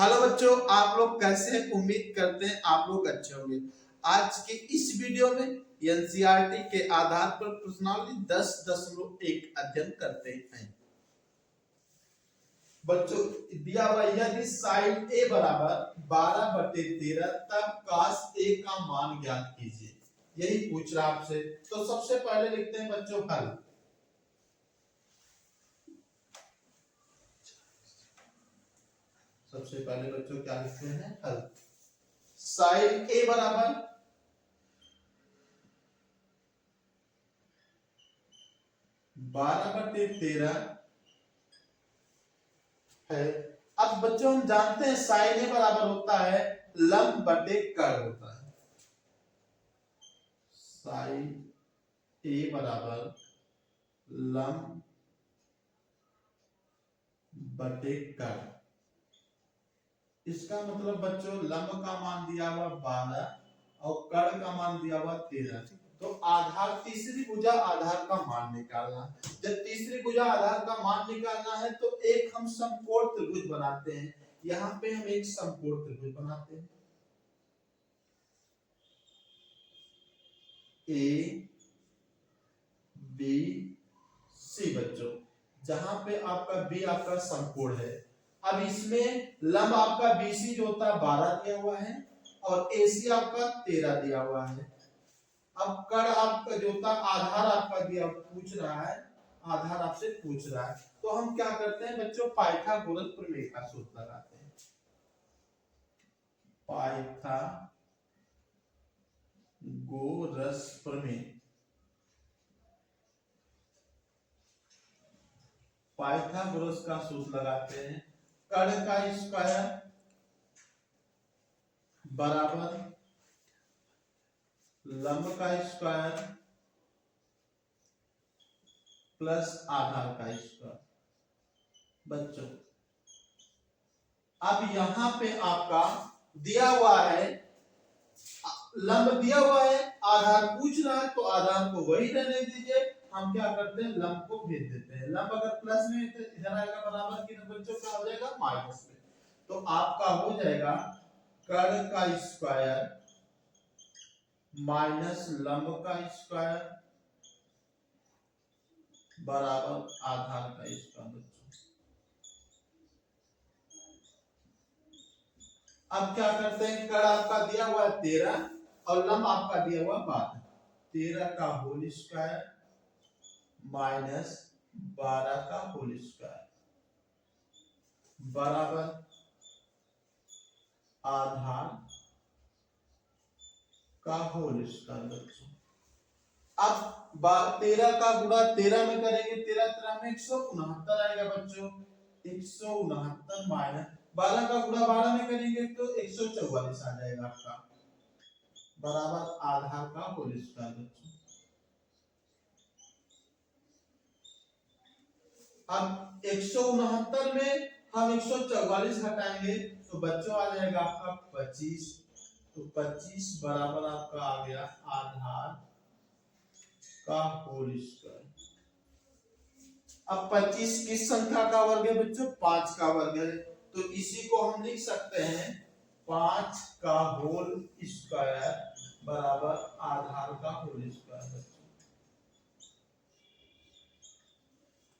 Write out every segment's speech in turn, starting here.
Hello बच्चों, आप लोग कैसे हैं? उम्मीद करते हैं आप लोग अच्छे होंगे। आज के इस वीडियो में एनसीईआरटी के आधार पर प्रश्नावली 10.1 अध्ययन करते हैं। बच्चों दिया हुआ यदि साइन ए बराबर 12/13 तब cos ए का मान ज्ञात कीजिए, यही पूछ रहा आपसे। तो सबसे पहले लिखते हैं बच्चों हल। सबसे पहले बच्चों क्या लिखते हैं? हल। साइन ए बराबर 12/13 है। अब बच्चों हम जानते हैं साइन ए बराबर होता है लंब बटे कर्ण होता है। साइन ए बराबर लंब बटे कर्ण। इसका मतलब बच्चों लंब का मान दिया हुआ 12 और कर्ण का मान दिया हुआ 13। तो आधार तीसरी भुजा आधार का मान निकालना। जब तीसरी भुजा आधार का मान निकालना है तो एक हम समकोण त्रिभुज बनाते हैं। यहाँ पे हम एक समकोण त्रिभुज बनाते हैं। ए बी सी बच्चों, जहां पे आपका बी आपका समकोण है। अब इसमें लंब आपका बीसी जो होता है 12 दिया हुआ है और एसी आपका 13 दिया हुआ है। अब कर्ण आपका जो होता आधार आपका दिया पूछ रहा है, आधार आपसे पूछ रहा है, तो हम क्या करते हैं बच्चों? पाइथागोरस प्रमेय का सूत्र लगाते हैं। पाइथागोरस प्रमेय। पाइथागोरस का सूत्र लगाते हैं। कर्ण का स्क्वायर बराबर लंब का स्क्वायर प्लस आधार का स्क्वायर। बच्चों अब यहां पे आपका दिया हुआ है, लंब दिया हुआ है, आधार पूछ रहा है, तो आधार को वही रहने दीजिए। हम क्या करते हैं? लंब को भेज देते हैं। लंब अगर प्लस में तो इधर आएगा बराबर की, बच्चों क्या हो जाएगा? माइनस में। तो आपका हो जाएगा कर्ण का स्क्वायर माइनस लंब का स्क्वायर बराबर आधार का स्क्वायर। अब क्या करते हैं? कर्ण आपका दिया हुआ है 13 और लंब आपका दिया हुआ 12। 13 का होल स्क्वायर माइनस 12 का होल स्क्वायर बराबर आधार का होल स्क्वायर। बच्चों अब 13 का गुणा 13 में करेंगे, 13 13 में 169 आएगा बच्चों। 169 माइनस 12 का गुणा 12 में करेंगे तो 144 आ जाएगा आपका, बराबर आधार का होल स्क्वायर। बच्चों अब 169 में हम 144 हटाएंगे तो बच्चों आ जाएगा आपका 25। तो 25 बराबर आपका आ गया आधार का होल स्क्वायर। अब 25 किस संख्या का वर्ग है बच्चों? 5 का वर्ग है। तो इसी को हम लिख सकते हैं 5 का होल स्क्वायर बराबर आधार का होल स्क्वायर।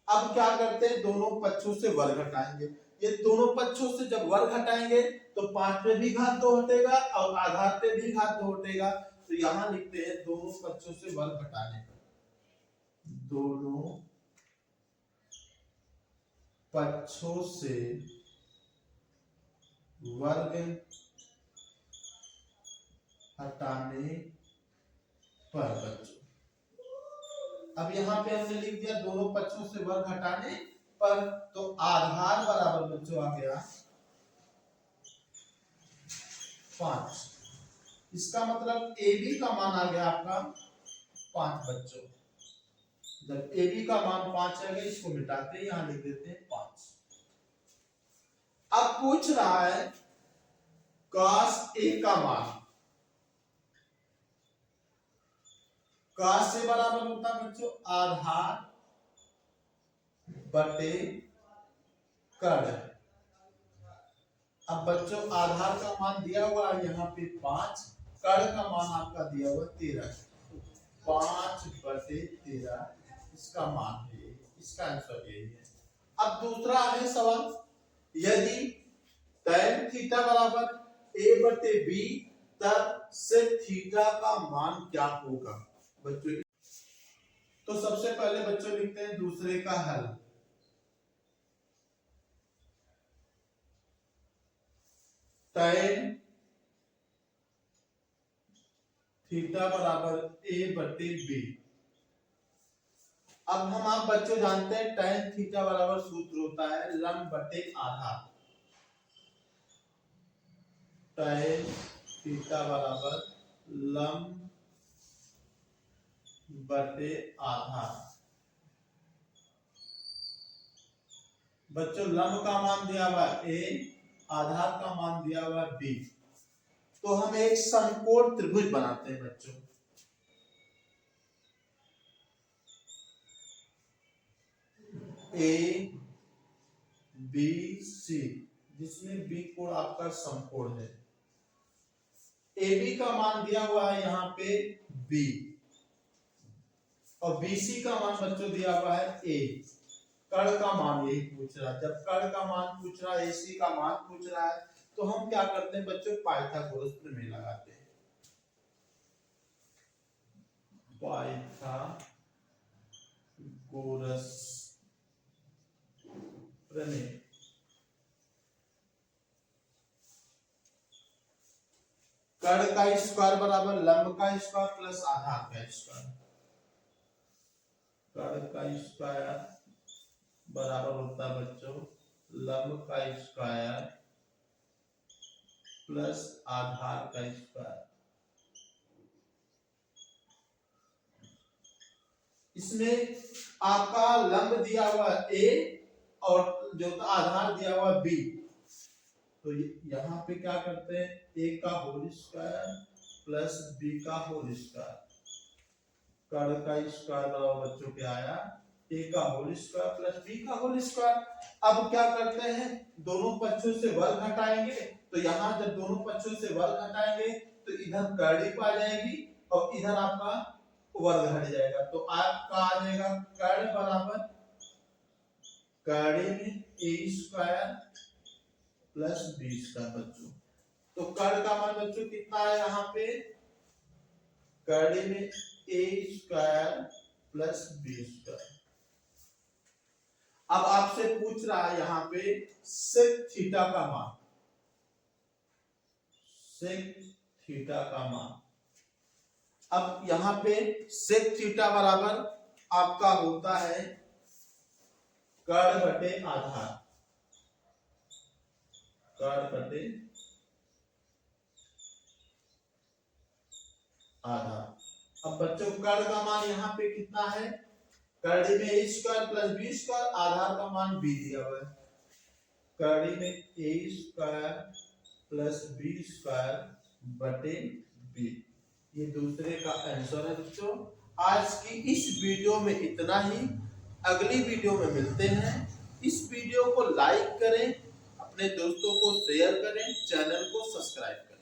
अब क्या करते हैं? दोनों पक्षों से वर्ग हटाएंगे। ये दोनों पक्षों से जब वर्ग हटाएंगे तो 5 पे भी घात 2 हटेगा और आधार पे भी घात 2 हटेगा। तो यहां लिखते हैं दोनों पक्षों से वर्ग हटाने पर, दोनों पक्षों से वर्ग हटाने पर। बच्चों अब यहाँ पे हमने लिख दिया दोनों पक्षों से वर्ग हटाने पर, तो आधार बराबर बच्चों आ गया 5। इसका मतलब ए बी का मान आ गया आपका 5। बच्चों जब ए बी का मान 5 है, इसको मिटाते हैं, यहां लिख देते हैं 5। अब पूछ रहा है cos ए का मान। cos से बराबर होता है बच्चों आधार बटे कर्ण। अब बच्चों आधार का मान दिया हुआ है यहाँ पे 5, कर्ण का मान आपका दिया हुआ 13, 5/13 इसका मान है, इसका आंसर यही है। अब दूसरा है सवाल, यदि tan थीटा बराबर a/b तब sec थीटा का मान क्या होगा बच्चों। तो सबसे पहले बच्चों लिखते हैं दूसरे का हल। tan थीटा बराबर a/b। अब हम आप बच्चों जानते हैं tan थीटा बराबर सूत्र होता है लंब बटे आधार। tan थीटा बराबर लंब बटे आधार। बच्चों लंब का मान दिया हुआ a, आधार का मान दिया हुआ b। तो हम एक समकोण त्रिभुज बनाते हैं बच्चों। ए बी सी, जिसमें बी कोण आपका समकोण है। ए बी का मान दिया हुआ है यहाँ पे बी, और बी सी का मान बच्चों दिया हुआ है ए। कर्ण का मान यही पूछ रहा है, जब कर्ण का मान पूछ रहा है, एसी का मान पूछ रहा है, तो हम क्या करते हैं बच्चों, पाइथागोरस प्रमेय लगाते हैं। पाइथागोरस प्रमेय। कर्ण का स्क्वायर बराबर लंब का स्क्वायर प्लस आधार का स्क्वायर। कर्ण का स्क्वायर बराबर होता है बच्चों लंब का स्क्वायर प्लस आधार का स्क्वायर। इसमें आपका लंब दिया हुआ a और जो आधार दिया हुआ b, तो यहाँ पे क्या करते हैं a का होल स्क्वायर प्लस b का होल स्क्वायर। कर्ण का स्क्वायर बराबर बच्चों क्या आया, a का होल स्क्वायर प्लस b का होल स्क्वायर। अब क्या करते हैं, दोनों पक्षों से वर्ग हटाएंगे, तो यहाँ जब दोनों पक्षों से वर्ग हटाएंगे तो इधर कर्ण आ जाएगी और इधर आपका वर्ग हट जाएगा, तो आपका आ जाएगा कर्ण बराबर कर्ण में a square plus b square बच्चों। तो कर्ण का मान बच्चों कितना है यहाँ पे, कर्ण में a square plus b square. अब आपसे पूछ रहा है यहाँ पे सेक थीटा का मान, सेक थीटा का मान। अब यहाँ पे सेक थीटा बराबर आपका होता है कर्ण बटे आधार, कर्ण बटे आधार। अब बच्चों कर्ण का मान यहाँ पे कितना है, कर्ण में a square plus b square, आधार का मान b दिया हुआ है। कर्ण में a square plus b square बटे b, ये दूसरे का आंसर है बच्चों। आज की इस वीडियो में इतना ही, अगली वीडियो में मिलते हैं। इस वीडियो को लाइक करें, अपने दोस्तों को शेयर करें, चैनल को सब्सक्राइब करें।